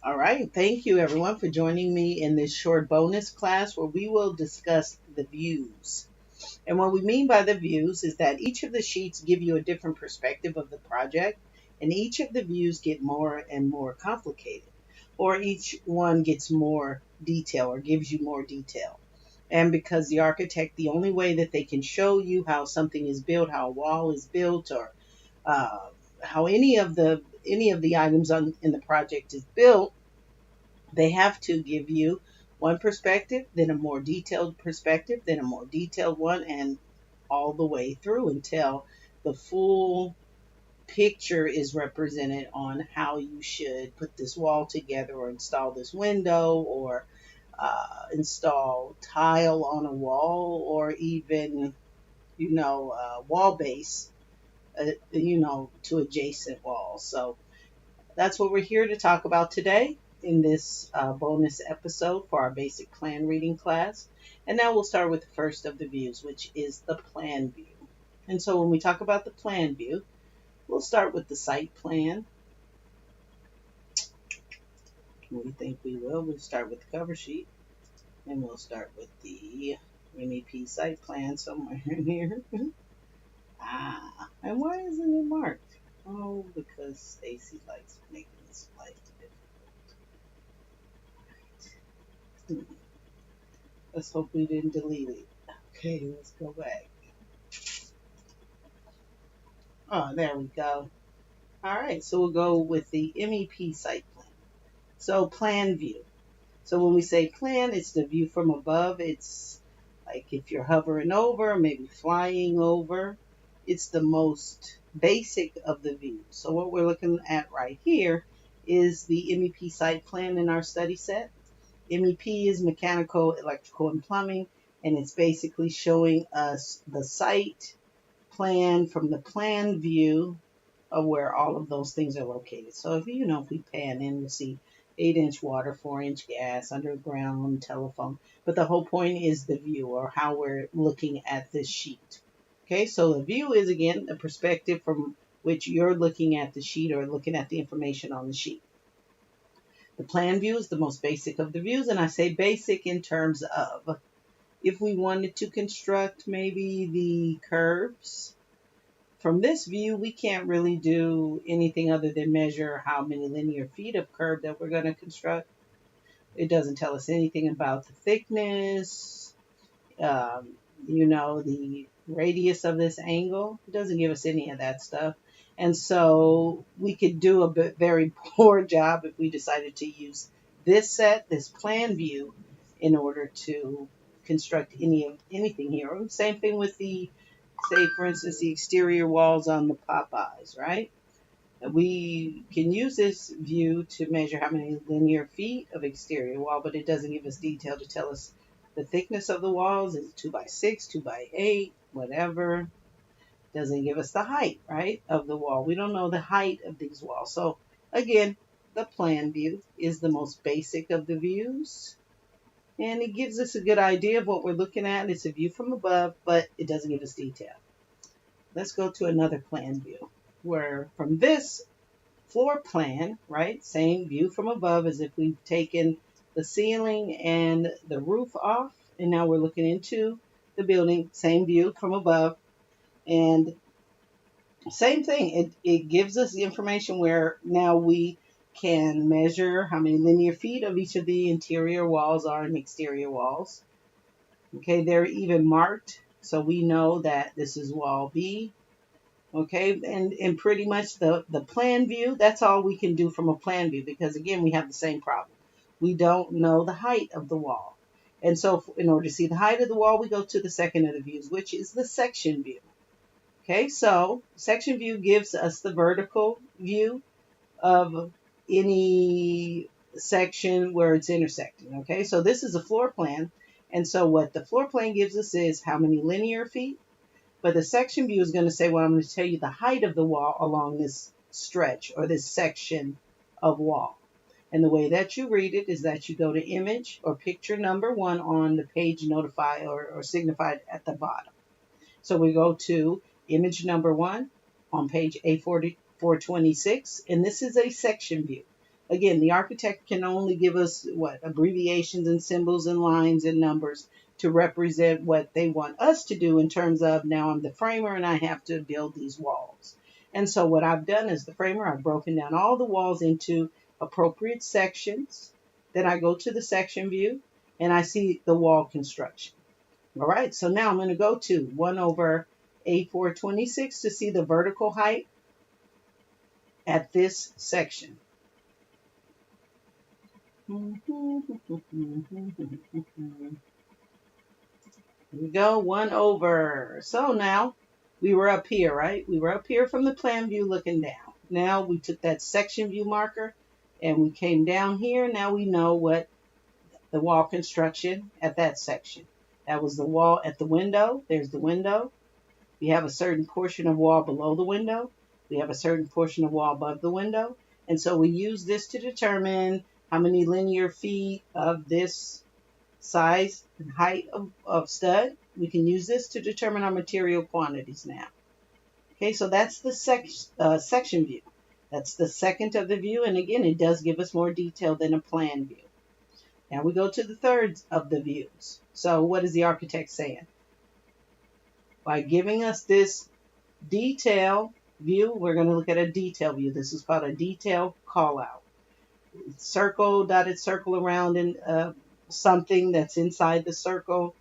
All right. Thank you, everyone, for joining me in this short bonus class where we will discuss the views. And what we mean by the views is that each of the sheets give you a different perspective of the project, and each of the views get more and more complicated, or each one gets more detail or gives you more detail. And because the architect, the only way that they can show you how something is built, how a wall is built, or uh, how any of the items in the project is built, they have to give you one perspective, then a more detailed perspective, then a more detailed one, and all the way through until the full picture is represented on how you should put this wall together or install this window or install tile on a wall or even, wall base, to adjacent walls. So that's what we're here to talk about today in this bonus episode for our basic plan reading class. And now we'll start with the first of the views, which is the plan view. And so when we talk about the plan view, we'll start with the site plan. We think we will. We'll start with the cover sheet, and we'll start with the MEP site plan somewhere in here. And why isn't it marked? Oh, because Stacy likes making this life difficult. Let's hope we didn't delete it. Okay, let's go back. Oh, there we go. All right, so we'll go with the MEP site plan. So plan view. So when we say plan, it's the view from above. It's like if you're hovering over, maybe flying over. It's the most basic of the views. So what we're looking at right here is the MEP site plan in our study set. MEP is mechanical, electrical, and plumbing, and it's basically showing us the site plan from the plan view of where all of those things are located. So if we pan in, we'll see 8-inch water, 4-inch gas, underground telephone. But the whole point is the view or how we're looking at this sheet. Okay, so the view is again the perspective from which you're looking at the sheet or looking at the information on the sheet. The plan view is the most basic of the views, and I say basic in terms of if we wanted to construct maybe the curves. From this view, we can't really do anything other than measure how many linear feet of curve that we're going to construct. It doesn't tell us anything about the thickness, the radius of this angle. It doesn't give us any of that stuff. And so we could do a very poor job if we decided to use this plan view, in order to construct anything here. Same thing with say, for instance, the exterior walls on the Popeyes, right? We can use this view to measure how many linear feet of exterior wall, but it doesn't give us detail to tell us the thickness of the walls. Is it 2x6, 2x8, whatever. Doesn't give us the height, right, of the wall. We don't know the height of these walls. So again, the plan view is the most basic of the views. And it gives us a good idea of what we're looking at. It's a view from above, but it doesn't give us detail. Let's go to another plan view, where from this floor plan, right, same view from above as if we've taken the ceiling and the roof off, and now we're looking into the building, same view from above, and same thing. It gives us the information where now we can measure how many linear feet of each of the interior walls are and exterior walls. Okay, they're even marked, so we know that this is wall B. Okay, and pretty much the plan view, that's all we can do from a plan view, because again, we have the same problem. We don't know the height of the wall. And so in order to see the height of the wall, we go to the second of the views, which is the section view. Okay, so section view gives us the vertical view of any section where it's intersecting. Okay, so this is a floor plan. And so what the floor plan gives us is how many linear feet. But the section view is going to say, well, I'm going to tell you the height of the wall along this stretch or this section of wall. And the way that you read it is that you go to image or picture number 1 on the page notified or signified at the bottom. So we go to image number 1 on page A426, and this is a section view. Again, the architect can only give us what? Abbreviations and symbols and lines and numbers to represent what they want us to do in terms of now I'm the framer and I have to build these walls. And so what I've done as the framer, I've broken down all the walls into appropriate sections. Then I go to the section view and I see the wall construction. All right, so now I'm going to go to 1 over A426 to see the vertical height at this section. Here we go, 1 over. So now we were up here, right? We were up here from the plan view looking down. Now we took that section view marker and we came down here. Now we know what the wall construction at that section. That was the wall at the window. There's the window. We have a certain portion of wall below the window. We have a certain portion of wall above the window. And so we use this to determine how many linear feet of this size and height of stud. We can use this to determine our material quantities now. Okay, so that's the section view. That's the second of the view. And again, it does give us more detail than a plan view. Now we go to the third of the views. So what is the architect saying? By giving us this detail view, we're going to look at a detail view. This is called a detail call out. Circle, dotted circle around in something that's inside the circle.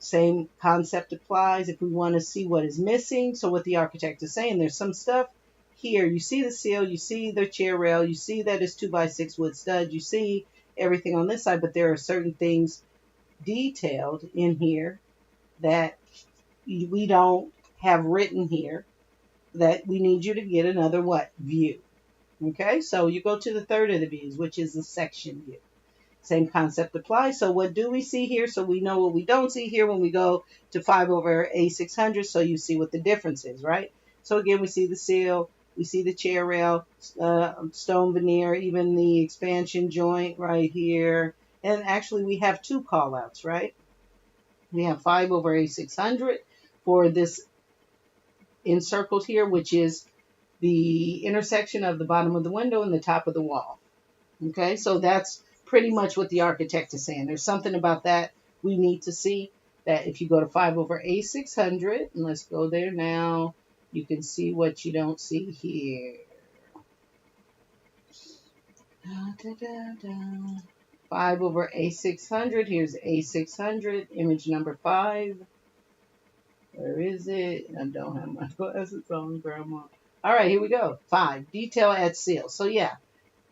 Same concept applies if we want to see what is missing. So what the architect is saying, there's some stuff here. You see the seal, you see the chair rail, you see that it's 2x6 wood stud, you see everything on this side, but there are certain things detailed in here that we don't have written here that we need you to get another what? View. Okay, so you go to the third of the views, which is the section view. Same concept applies. So what do we see here? So we know what we don't see here when we go to 5 over A600, so you see what the difference is, right? So again, we see the seal, we see the chair rail, stone veneer, even the expansion joint right here. And actually we have two callouts, right? We have 5 over A600 for this encircled here, which is the intersection of the bottom of the window and the top of the wall. Okay, so that's pretty much what the architect is saying. There's something about that we need to see, that if you go to 5 over A600, and let's go there now, you can see what you don't see here. 5 over A600, here's A600, image number 5. Where is it? I don't have my glasses on, Grandma. All right, here we go. 5, detail at seal. So yeah,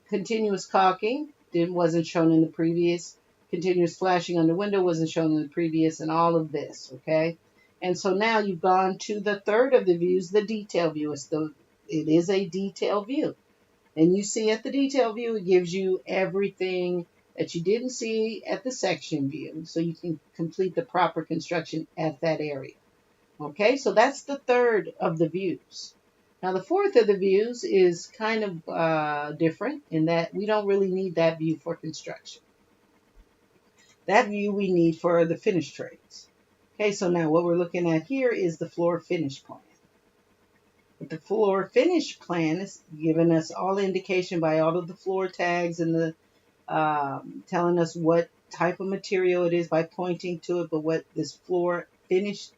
continuous caulking wasn't shown in the previous. Continuous flashing on the window wasn't shown in the previous, and all of this, okay? And so now you've gone to the third of the views, the detail view. It is a detail view. And you see at the detail view, it gives you everything that you didn't see at the section view, so you can complete the proper construction at that area. Okay, so that's the third of the views. Now the fourth of the views is kind of different in that we don't really need that view for construction. That view we need for the finish trades. Okay, so now what we're looking at here is the floor finish plan. But the floor finish plan is giving us all indication by all of the floor tags and the telling us what type of material it is by pointing to it. But what this floor finish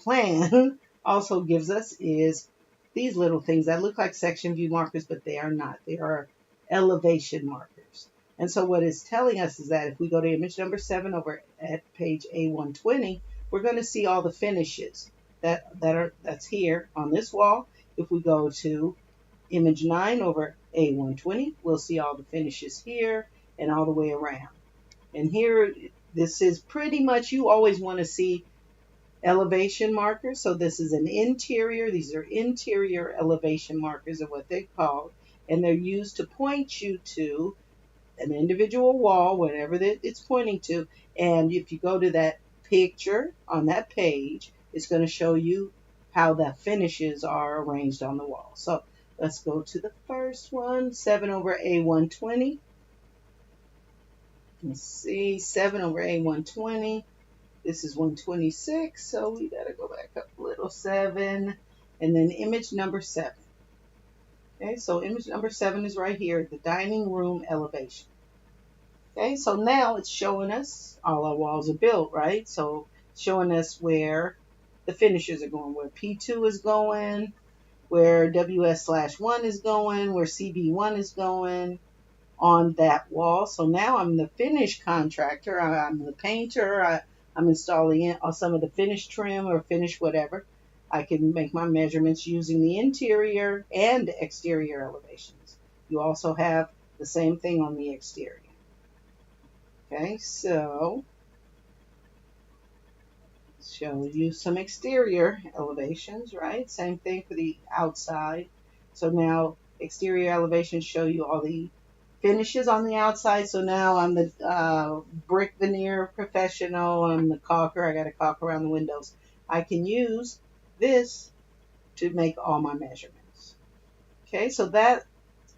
plan also gives us is these little things that look like section view markers, but they are not. They are elevation markers. And so what it's telling us is that if we go to image number 7 over at page A120, we're going to see all the finishes that's here on this wall. If we go to image 9 over A120, we'll see all the finishes here and all the way around. And here, this is pretty much, you always want to see elevation markers. So this is an interior. These are interior elevation markers, are what they're called. And they're used to point you to an individual wall, whatever it's pointing to. And if you go to that picture on that page, it's going to show you how the finishes are arranged on the wall. So let's go to the first one, 7 over A120. Let's see, 7 over A120. This is 126, so we got to go back up a little, 7. And then image number 7. Okay, so image number 7 is right here, the dining room elevation. Okay, so now it's showing us all our walls are built, right? So showing us where the finishes are going, where P2 is going, where WS/1 is going, where CB1 is going on that wall. So now I'm the finish contractor. I'm the painter. I'm installing some of the finish trim or finish whatever. I can make my measurements using the interior and exterior elevations. You also have the same thing on the exterior. Okay, so show you some exterior elevations, right? Same thing for the outside. So now exterior elevations show you all the finishes on the outside. So now I'm the brick veneer professional. I'm the caulker. I got to caulk around the windows. I can use this to make all my measurements. Okay, so that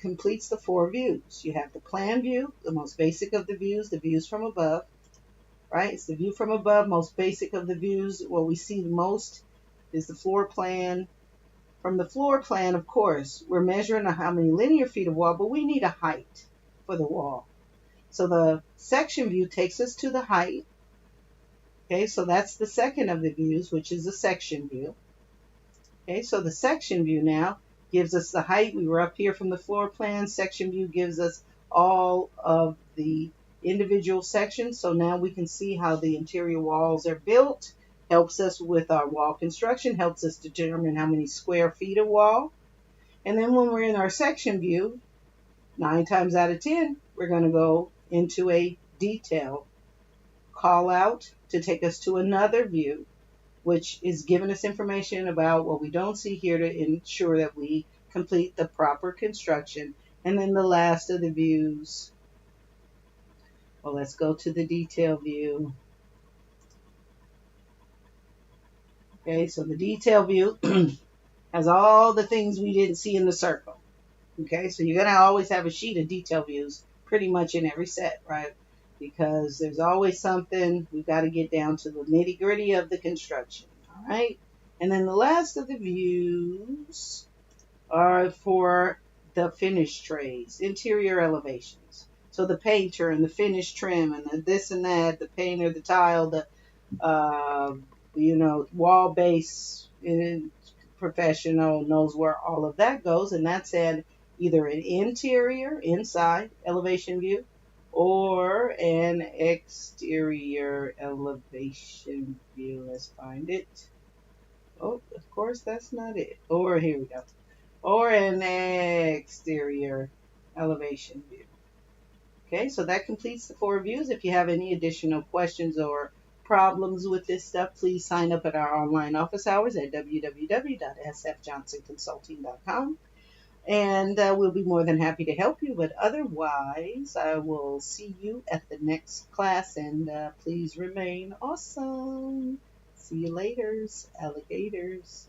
completes the 4 views. You have the plan view, the most basic of the views from above. Right? It's the view from above, most basic of the views. What we see the most is the floor plan. From the floor plan, of course, we're measuring how many linear feet of wall, but we need a height for the wall. So the section view takes us to the height. Okay, so that's the second of the views, which is the section view. Okay, so the section view now gives us the height. We were up here from the floor plan. Section view gives us all of the individual sections. So now we can see how the interior walls are built. Helps us with our wall construction, helps us determine how many square feet of wall. And then when we're in our section view, 9 times out of 10, we're going to go into a detail call out to take us to another view, which is giving us information about what we don't see here to ensure that we complete the proper construction. And then the last of the views, well, let's go to the detail view. Okay, so the detail view has all the things we didn't see in the circle. Okay, so you're going to always have a sheet of detail views pretty much in every set, right? Because there's always something. We've got to get down to the nitty gritty of the construction. All right, and then the last of the views are for the finish trays, interior elevations. So the painter and the finish trim and the this and that, the painter, the tile, the uh, wall base professional knows where all of that goes, and that's at either an interior, inside elevation view, or an exterior elevation view. Let's find it. Oh, of course, that's not it. Or here we go. Or an exterior elevation view. Okay, so that completes the 4 views. If you have any additional questions or problems with this stuff, please sign up at our online office hours at www.sfjohnsonconsulting.com. And we'll be more than happy to help you. But otherwise, I will see you at the next class. And please remain awesome. See you later, alligators.